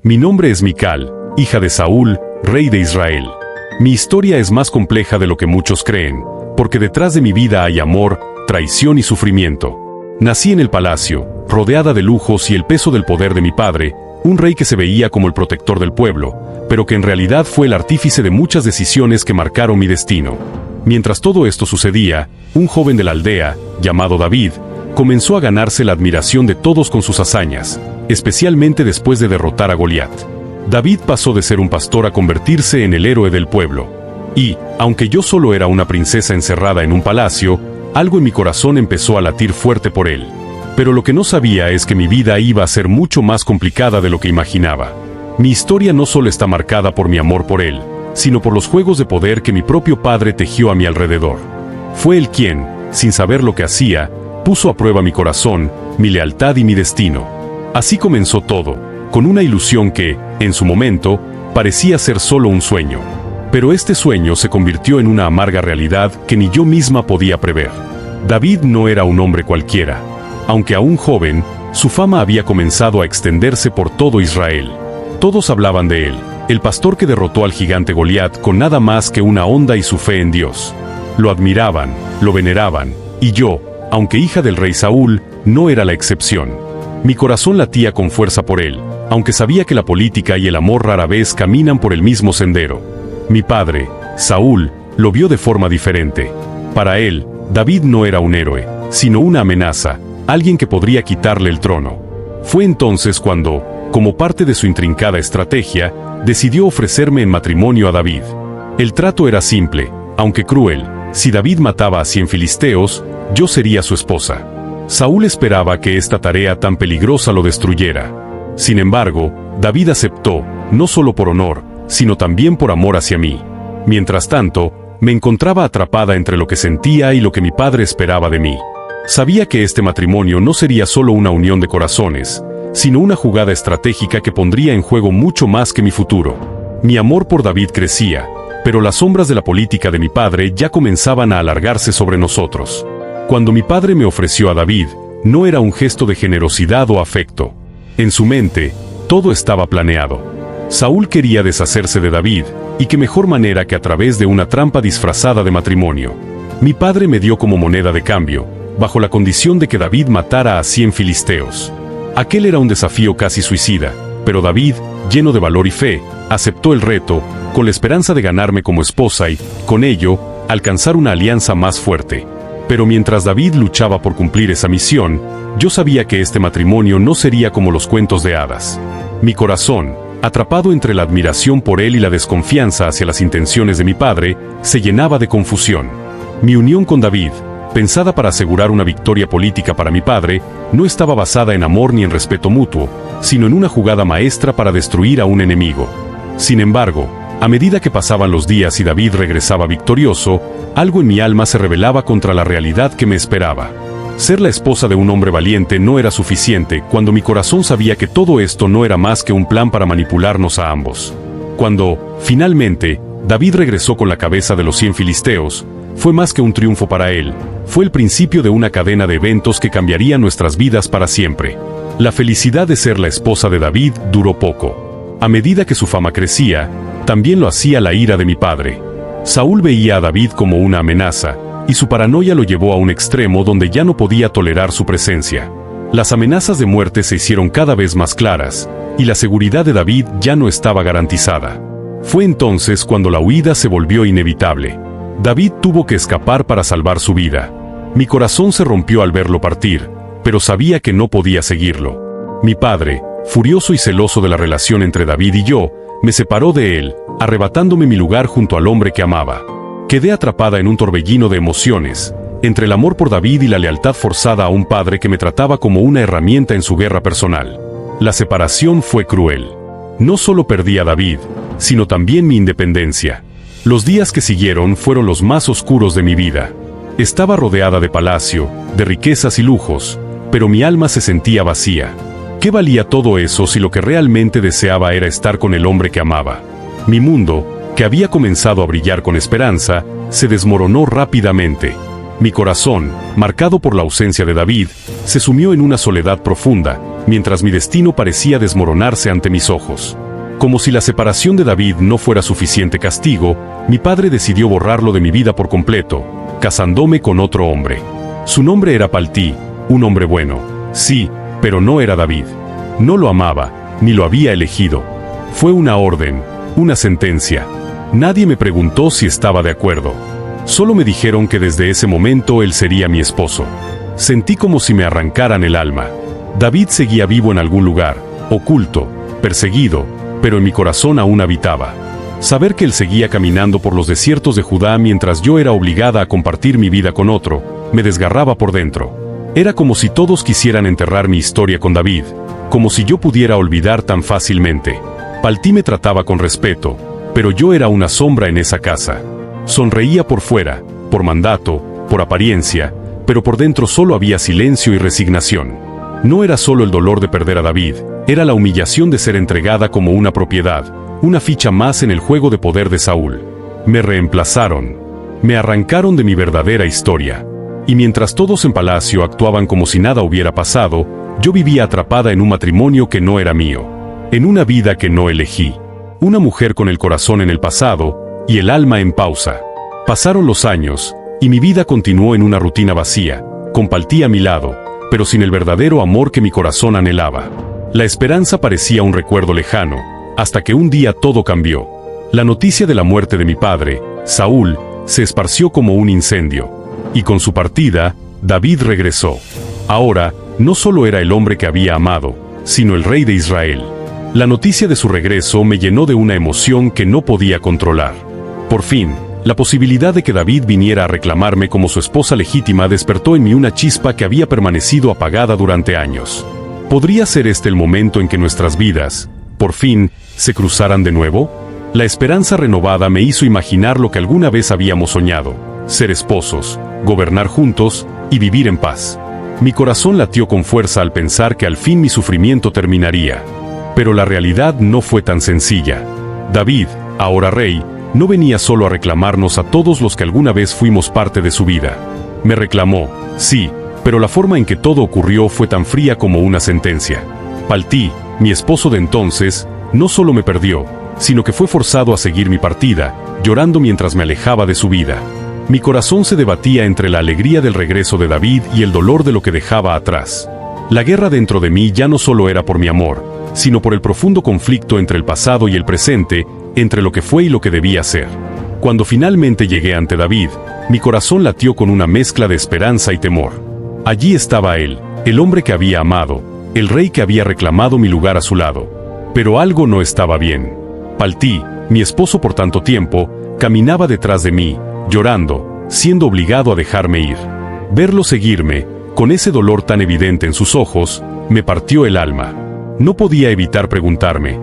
Mi nombre es Mical, hija de Saúl, rey de Israel. Mi historia es más compleja de lo que muchos creen, porque detrás de mi vida hay amor, traición y sufrimiento. Nací en el palacio, rodeada de lujos y el peso del poder de mi padre, un rey que se veía como el protector del pueblo, pero que en realidad fue el artífice de muchas decisiones que marcaron mi destino. Mientras todo esto sucedía, un joven de la aldea, llamado David, comenzó a ganarse la admiración de todos con sus hazañas, especialmente después de derrotar a Goliat. David pasó de ser un pastor a convertirse en el héroe del pueblo. Y, aunque yo solo era una princesa encerrada en un palacio, algo en mi corazón empezó a latir fuerte por él. Pero lo que no sabía es que mi vida iba a ser mucho más complicada de lo que imaginaba. Mi historia no solo está marcada por mi amor por él, sino por los juegos de poder que mi propio padre tejió a mi alrededor. Fue él quien, sin saber lo que hacía, puso a prueba mi corazón, mi lealtad y mi destino. Así comenzó todo, con una ilusión que, en su momento, parecía ser solo un sueño. Pero este sueño se convirtió en una amarga realidad que ni yo misma podía prever. David no era un hombre cualquiera. Aunque aún joven, su fama había comenzado a extenderse por todo Israel. Todos hablaban de él, el pastor que derrotó al gigante Goliat con nada más que una honda y su fe en Dios. Lo admiraban, lo veneraban, y yo, aunque hija del rey Saúl, no era la excepción. Mi corazón latía con fuerza por él, aunque sabía que la política y el amor rara vez caminan por el mismo sendero. Mi padre, Saúl, lo vio de forma diferente. Para él, David no era un héroe, sino una amenaza, alguien que podría quitarle el trono. Fue entonces cuando, como parte de su intrincada estrategia, decidió ofrecerme en matrimonio a David. El trato era simple, aunque cruel. Si David mataba a 100 filisteos, yo sería su esposa. Saúl esperaba que esta tarea tan peligrosa lo destruyera. Sin embargo, David aceptó, no solo por honor, sino también por amor hacia mí. Mientras tanto, me encontraba atrapada entre lo que sentía y lo que mi padre esperaba de mí. Sabía que este matrimonio no sería solo una unión de corazones, sino una jugada estratégica que pondría en juego mucho más que mi futuro. Mi amor por David crecía, pero las sombras de la política de mi padre ya comenzaban a alargarse sobre nosotros. Cuando mi padre me ofreció a David, no era un gesto de generosidad o afecto. En su mente, todo estaba planeado. Saúl quería deshacerse de David, y qué mejor manera que a través de una trampa disfrazada de matrimonio. Mi padre me dio como moneda de cambio, bajo la condición de que David matara a 100 filisteos. Aquel era un desafío casi suicida, pero David, lleno de valor y fe, aceptó el reto, con la esperanza de ganarme como esposa y, con ello, alcanzar una alianza más fuerte. Pero mientras David luchaba por cumplir esa misión, yo sabía que este matrimonio no sería como los cuentos de hadas. Mi corazón, atrapado entre la admiración por él y la desconfianza hacia las intenciones de mi padre, se llenaba de confusión. Mi unión con David, pensada para asegurar una victoria política para mi padre, no estaba basada en amor ni en respeto mutuo, sino en una jugada maestra para destruir a un enemigo. Sin embargo, a medida que pasaban los días y David regresaba victorioso, algo en mi alma se rebelaba contra la realidad que me esperaba. Ser la esposa de un hombre valiente no era suficiente cuando mi corazón sabía que todo esto no era más que un plan para manipularnos a ambos. Cuando, finalmente, David regresó con la cabeza de los 100 filisteos, fue más que un triunfo para él, fue el principio de una cadena de eventos que cambiarían nuestras vidas para siempre. La felicidad de ser la esposa de David duró poco. A medida que su fama crecía, también lo hacía la ira de mi padre. Saúl veía a David como una amenaza, y su paranoia lo llevó a un extremo donde ya no podía tolerar su presencia. Las amenazas de muerte se hicieron cada vez más claras, y la seguridad de David ya no estaba garantizada. Fue entonces cuando la huida se volvió inevitable. David tuvo que escapar para salvar su vida. Mi corazón se rompió al verlo partir, pero sabía que no podía seguirlo. Mi padre, furioso y celoso de la relación entre David y yo, me separó de él, arrebatándome mi lugar junto al hombre que amaba. Quedé atrapada en un torbellino de emociones, entre el amor por David y la lealtad forzada a un padre que me trataba como una herramienta en su guerra personal. La separación fue cruel. No solo perdí a David, sino también mi independencia. Los días que siguieron fueron los más oscuros de mi vida. Estaba rodeada de palacio, de riquezas y lujos, pero mi alma se sentía vacía. ¿Qué valía todo eso si lo que realmente deseaba era estar con el hombre que amaba? Mi mundo, que había comenzado a brillar con esperanza, se desmoronó rápidamente. Mi corazón, marcado por la ausencia de David, se sumió en una soledad profunda, mientras mi destino parecía desmoronarse ante mis ojos. Como si la separación de David no fuera suficiente castigo, mi padre decidió borrarlo de mi vida por completo, casándome con otro hombre. Su nombre era Paltí, un hombre bueno, sí, pero no era David. No lo amaba, ni lo había elegido. Fue una orden, una sentencia. Nadie me preguntó si estaba de acuerdo. Solo me dijeron que desde ese momento él sería mi esposo. Sentí como si me arrancaran el alma. David seguía vivo en algún lugar, oculto, perseguido, pero en mi corazón aún habitaba. Saber que él seguía caminando por los desiertos de Judá mientras yo era obligada a compartir mi vida con otro, me desgarraba por dentro. Era como si todos quisieran enterrar mi historia con David, como si yo pudiera olvidar tan fácilmente. Paltí me trataba con respeto, pero yo era una sombra en esa casa. Sonreía por fuera, por mandato, por apariencia, pero por dentro solo había silencio y resignación. No era solo el dolor de perder a David, era la humillación de ser entregada como una propiedad, una ficha más en el juego de poder de Saúl. Me reemplazaron. Me arrancaron de mi verdadera historia. Y mientras todos en palacio actuaban como si nada hubiera pasado, yo vivía atrapada en un matrimonio que no era mío, en una vida que no elegí. Una mujer con el corazón en el pasado y el alma en pausa. Pasaron los años, y mi vida continuó en una rutina vacía, con Paltí a mi lado, pero sin el verdadero amor que mi corazón anhelaba. La esperanza parecía un recuerdo lejano, hasta que un día todo cambió. La noticia de la muerte de mi padre, Saúl, se esparció como un incendio. Y con su partida, David regresó. Ahora, no solo era el hombre que había amado, sino el rey de Israel. La noticia de su regreso me llenó de una emoción que no podía controlar. Por fin, la posibilidad de que David viniera a reclamarme como su esposa legítima despertó en mí una chispa que había permanecido apagada durante años. ¿Podría ser este el momento en que nuestras vidas, por fin, se cruzaran de nuevo? La esperanza renovada me hizo imaginar lo que alguna vez habíamos soñado: ser esposos, gobernar juntos y vivir en paz. Mi corazón latió con fuerza al pensar que al fin mi sufrimiento terminaría. Pero la realidad no fue tan sencilla. David, ahora rey, no venía solo a reclamarnos a todos los que alguna vez fuimos parte de su vida. Me reclamó, sí, pero la forma en que todo ocurrió fue tan fría como una sentencia. Paltí, mi esposo de entonces, no solo me perdió, sino que fue forzado a seguir mi partida, llorando mientras me alejaba de su vida. Mi corazón se debatía entre la alegría del regreso de David y el dolor de lo que dejaba atrás. La guerra dentro de mí ya no solo era por mi amor, sino por el profundo conflicto entre el pasado y el presente, entre lo que fue y lo que debía ser. Cuando finalmente llegué ante David, mi corazón latió con una mezcla de esperanza y temor. Allí estaba él, el hombre que había amado, el rey que había reclamado mi lugar a su lado. Pero algo no estaba bien. Paltí, mi esposo por tanto tiempo, caminaba detrás de mí, llorando, siendo obligado a dejarme ir. Verlo seguirme, con ese dolor tan evidente en sus ojos, me partió el alma. No podía evitar preguntarme,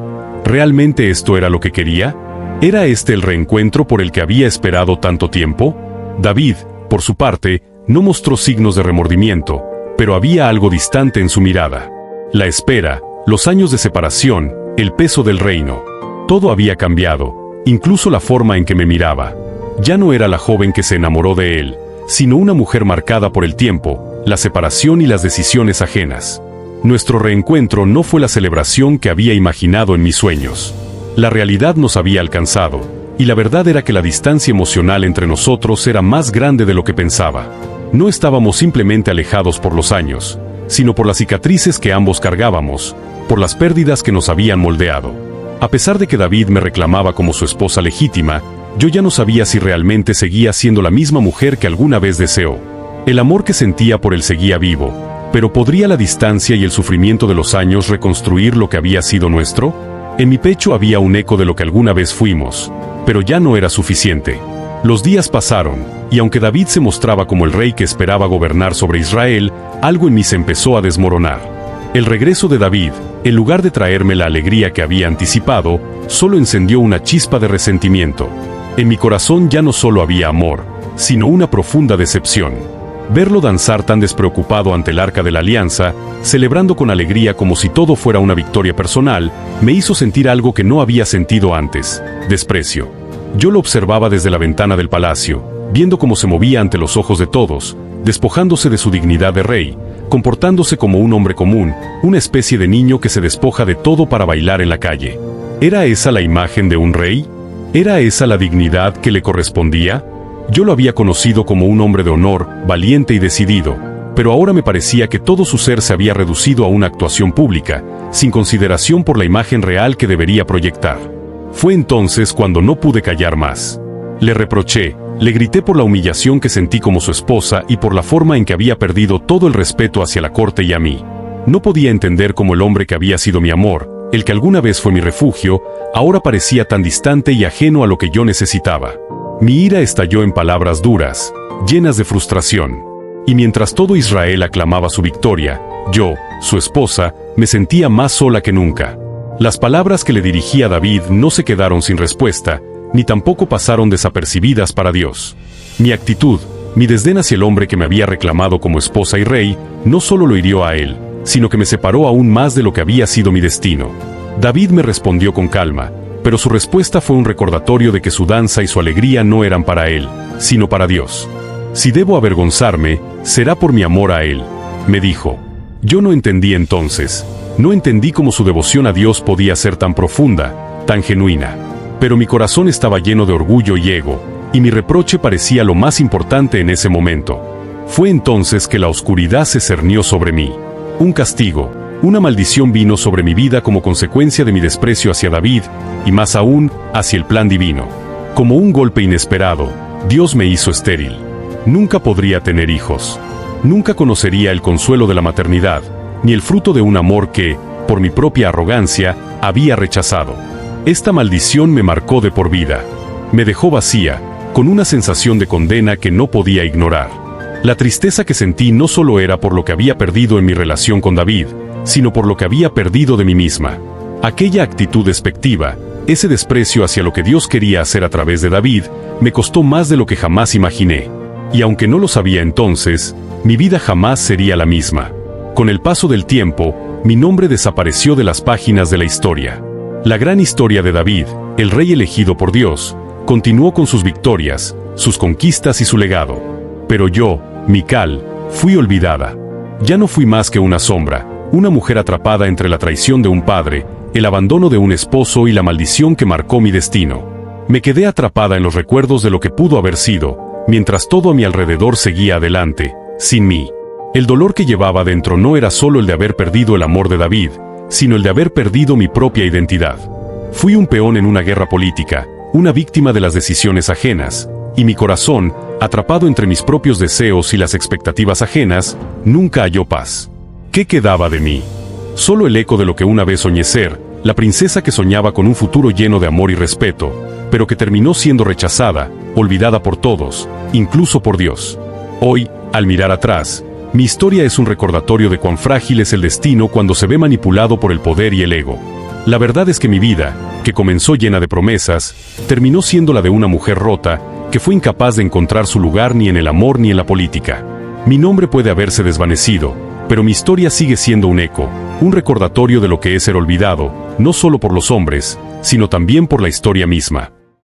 ¿realmente esto era lo que quería? ¿Era este el reencuentro por el que había esperado tanto tiempo? David, por su parte, no mostró signos de remordimiento, pero había algo distante en su mirada. La espera, los años de separación, el peso del reino. Todo había cambiado, incluso la forma en que me miraba. Ya no era la joven que se enamoró de él, sino una mujer marcada por el tiempo, la separación y las decisiones ajenas. Nuestro reencuentro no fue la celebración que había imaginado en mis sueños. La realidad nos había alcanzado, y la verdad era que la distancia emocional entre nosotros era más grande de lo que pensaba. No estábamos simplemente alejados por los años, sino por las cicatrices que ambos cargábamos, por las pérdidas que nos habían moldeado. A pesar de que David me reclamaba como su esposa legítima, yo ya no sabía si realmente seguía siendo la misma mujer que alguna vez deseó. El amor que sentía por él seguía vivo, pero ¿podría la distancia y el sufrimiento de los años reconstruir lo que había sido nuestro? En mi pecho había un eco de lo que alguna vez fuimos, pero ya no era suficiente. Los días pasaron, y aunque David se mostraba como el rey que esperaba gobernar sobre Israel, algo en mí se empezó a desmoronar. El regreso de David, en lugar de traerme la alegría que había anticipado, solo encendió una chispa de resentimiento. En mi corazón ya no solo había amor, sino una profunda decepción. Verlo danzar tan despreocupado ante el arca de la alianza, celebrando con alegría como si todo fuera una victoria personal, me hizo sentir algo que no había sentido antes: desprecio. Yo lo observaba desde la ventana del palacio, viendo cómo se movía ante los ojos de todos, despojándose de su dignidad de rey, comportándose como un hombre común, una especie de niño que se despoja de todo para bailar en la calle. ¿Era esa la imagen de un rey? ¿Era esa la dignidad que le correspondía? Yo lo había conocido como un hombre de honor, valiente y decidido, pero ahora me parecía que todo su ser se había reducido a una actuación pública, sin consideración por la imagen real que debería proyectar. Fue entonces cuando no pude callar más. Le reproché, le grité por la humillación que sentí como su esposa y por la forma en que había perdido todo el respeto hacia la corte y a mí. No podía entender cómo el hombre que había sido mi amor, el que alguna vez fue mi refugio, ahora parecía tan distante y ajeno a lo que yo necesitaba. Mi ira estalló en palabras duras, llenas de frustración. Y mientras todo Israel aclamaba su victoria, yo, su esposa, me sentía más sola que nunca. Las palabras que le dirigí a David no se quedaron sin respuesta, ni tampoco pasaron desapercibidas para Dios. Mi actitud, mi desdén hacia el hombre que me había reclamado como esposa y rey, no solo lo hirió a él, sino que me separó aún más de lo que había sido mi destino. David me respondió con calma, pero su respuesta fue un recordatorio de que su danza y su alegría no eran para él, sino para Dios. Si debo avergonzarme, será por mi amor a él, me dijo. Yo no entendí entonces, no entendí cómo su devoción a Dios podía ser tan profunda, tan genuina. Pero mi corazón estaba lleno de orgullo y ego, y mi reproche parecía lo más importante en ese momento. Fue entonces que la oscuridad se cernió sobre mí. Un castigo, una maldición vino sobre mi vida como consecuencia de mi desprecio hacia David, y más aún, hacia el plan divino. Como un golpe inesperado, Dios me hizo estéril. Nunca podría tener hijos. Nunca conocería el consuelo de la maternidad, ni el fruto de un amor que, por mi propia arrogancia, había rechazado. Esta maldición me marcó de por vida. Me dejó vacía, con una sensación de condena que no podía ignorar. La tristeza que sentí no solo era por lo que había perdido en mi relación con David, sino por lo que había perdido de mí misma. Aquella actitud despectiva, ese desprecio hacia lo que Dios quería hacer a través de David, me costó más de lo que jamás imaginé. Y aunque no lo sabía entonces, mi vida jamás sería la misma. Con el paso del tiempo, mi nombre desapareció de las páginas de la historia. La gran historia de David, el rey elegido por Dios, continuó con sus victorias, sus conquistas y su legado. Pero yo, Mical, fui olvidada. Ya no fui más que una sombra, una mujer atrapada entre la traición de un padre, el abandono de un esposo y la maldición que marcó mi destino. Me quedé atrapada en los recuerdos de lo que pudo haber sido, mientras todo a mi alrededor seguía adelante, sin mí. El dolor que llevaba dentro no era solo el de haber perdido el amor de David, sino el de haber perdido mi propia identidad. Fui un peón en una guerra política, una víctima de las decisiones ajenas, y mi corazón, atrapado entre mis propios deseos y las expectativas ajenas, nunca halló paz. ¿Qué quedaba de mí? Solo el eco de lo que una vez soñé ser, la princesa que soñaba con un futuro lleno de amor y respeto, pero que terminó siendo rechazada, olvidada por todos, incluso por Dios. Hoy, al mirar atrás, mi historia es un recordatorio de cuán frágil es el destino cuando se ve manipulado por el poder y el ego. La verdad es que mi vida, que comenzó llena de promesas, terminó siendo la de una mujer rota, que fue incapaz de encontrar su lugar ni en el amor ni en la política. Mi nombre puede haberse desvanecido, pero mi historia sigue siendo un eco, un recordatorio de lo que es ser olvidado, no solo por los hombres, sino también por la historia misma.